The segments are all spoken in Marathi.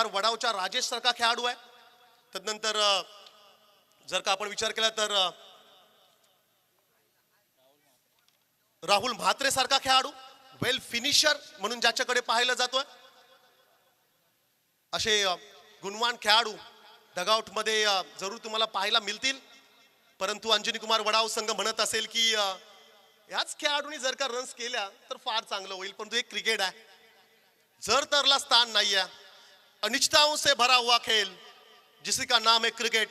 कुमार वडावच्या राजेश सारखा खेळाडू आहे. तदनंतर जर का आपण विचार केला तर राहुल म्हात्रे सारखा खेळाडू, वेल फिनिशर म्हणून ज्याच्याकडे पाहायला जातोय. असे गुणवान खेळाडू डगआउट मध्ये जरूर तुम्हाला पाहायला मिळतील. परंतु अंजनी कुमार वडाव संघ म्हणत असेल की याच खेळाडूंनी जर का रन्स केल्या तर फार चांगलं होईल. परंतु एक क्रिकेट आहे, जर तरला स्थान नाही आहे. अनिश्चितताओं से भरा हुआ खेल जिसी का नाम है क्रिकेट,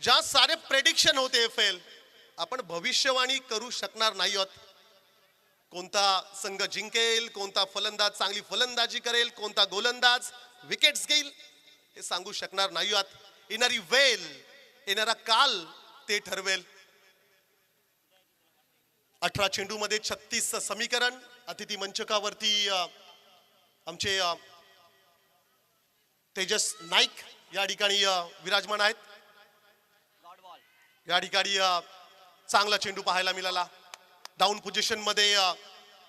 जहां सारे प्रेडिक्शन होते फेल. आपण भविष्यवाणी करू शकणार नाही आहोत. कोणता संघ जिंकेल, कोणता फलंदाज चांगली फलंदाजी करेल, कोणता गोलंदाज विकेट्स घेईल हे सांगू शकणार नाही आहोत. येणारी वेल, येणारा काल ते ठरवेल. 18 चेंडू मध्ये 36 समीकरण. अतिथी मंचकावरती आमचे तेजस नाईक या ठिकाणी विराजमान आहेत. या ठिकाणी चांगला चेंडू पाहायला मिळाला. डाऊन पोझिशन मध्ये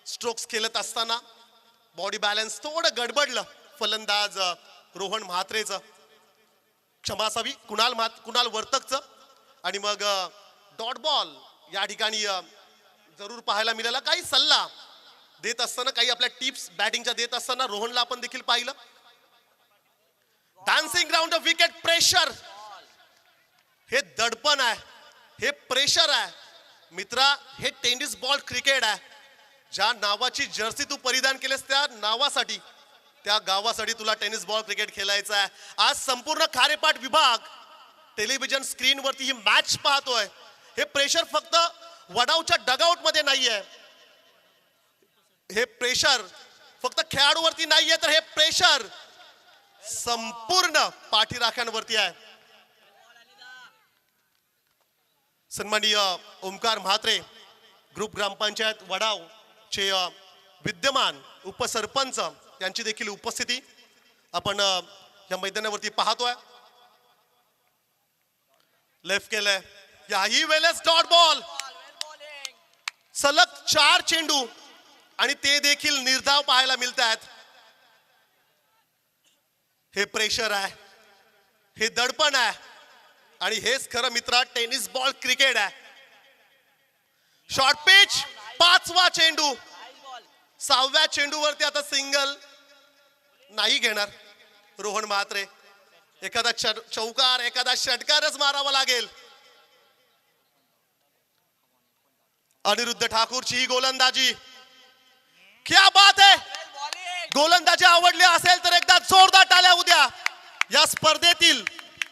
स्ट्रोक्स खेळत असताना बॉडी बॅलन्स थोडं गडबडलं फलंदाज रोहन म्हात्रेचं, क्षमा असावी कुणाल वर्तकचं. आणि मग डॉट बॉल या ठिकाणी जरूर पाहायला मिळाला. काही सल्ला देत असताना, काही आपल्या टिप्स बॅटिंगच्या देत असताना रोहनला आपण देखील पाहिलं. डान्सिंग ग्राउंड विकेट प्रेशर, हे दडपण आहे, हे प्रेशर आहे मित्रा. हे टेनिस बॉल क्रिकेट आहे. ज्या नावाची जर्सी तू परिधान केलेस त्या नावासाठी, त्या गावासाठी तुला टेनिस बॉल क्रिकेट खेळायचं आहे. आज संपूर्ण खारेपाट विभाग टेलिव्हिजन स्क्रीनवरती ही मॅच पाहतोय. हे प्रेशर फक्त वडावच्या डगआउट मध्ये नाहीये, हे प्रेशर फक्त खेळाडूवरती नाहीये, तर हे प्रेशर संपूर्ण पाठीराख्यांवरती आहे. सन्माननीय ओमकार म्हात्रे, ग्रुप ग्रामपंचायत वडाव चे विद्यमान उपसरपंच यांची देखील उपस्थिती आपण या मैदानावरती पाहतोय. लेफ्ट केलंय, याही वेळेस डॉट बॉल. सलग 4 चेंडू आणि ते देखील निर्धाव पाहायला मिळत आहेत. हे प्रेशर आहे, हे दडपण आहे आणि हेच खरं मित्रा टेनिस बॉल क्रिकेट आहे. शॉर्ट पिच, 5वा चेंडू. 6व्या चेंडूवरती आता सिंगल नाही घेणार रोहन म्हात्रे. एखादा चौकार, एखादा षटकारच मारावा लागेल. अनिरुद्ध ठाकूरची ही गोलंदाजी, क्या बात आहे. गोलंदाजी आवडली असेल तर एकदा जोरदार टाळ्या उद्या. या स्पर्धेतील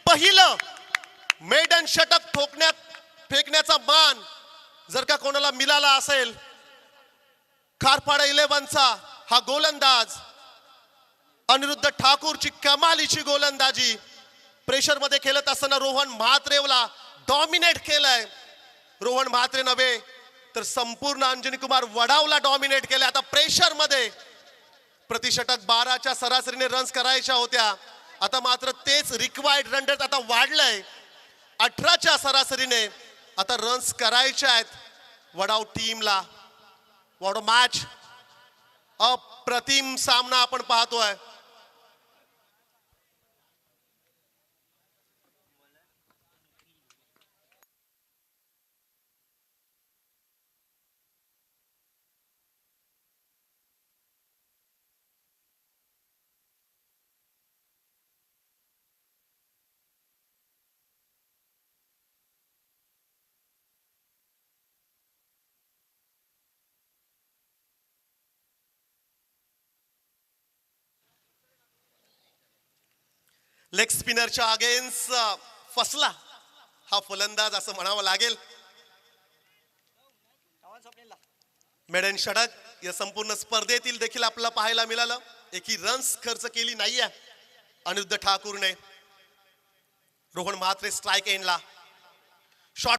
पहिलं मेडन षटक फेकण्याचा मान जर का कोणाला मिळाला असेल, खारपाडा 11चा हा गोलंदाज अनिरुद्ध ठाकूरची कमालीची गोलंदाजी. प्रेशर मध्ये खेळत असताना रोहन म्हात्रेला डॉमिनेट केलंय. रोहन म्हात्रे नव्हे तर संपूर्ण अंजनी कुमार वडावला डॉमिनेट केलंय. आता प्रेशर मध्ये प्रतिषटक 12च्या सरासरीने रन्स करायच्या होत्या. आता मात्र तेच रिक्वायर्ड रन रेट आता वाढलंय. 18च्या सरासरीने आता रन्स करायचे आहेत वडाव टीमला. वडाव मॅच अप्रतिम सामना आपण पाहतोय. लेग स्पिनरच्या अगेन्स्ट फसला हा फलंदाज असं म्हणावं लागेल. मेडन षटक या संपूर्ण स्पर्धेतील देखील आपल्याला पाहायला मिळालं. एकही रन्स खर्च केली नाहीये अनिरुद्ध ठाकूरने. रोहन म्हात्रे स्ट्राइक एंडला.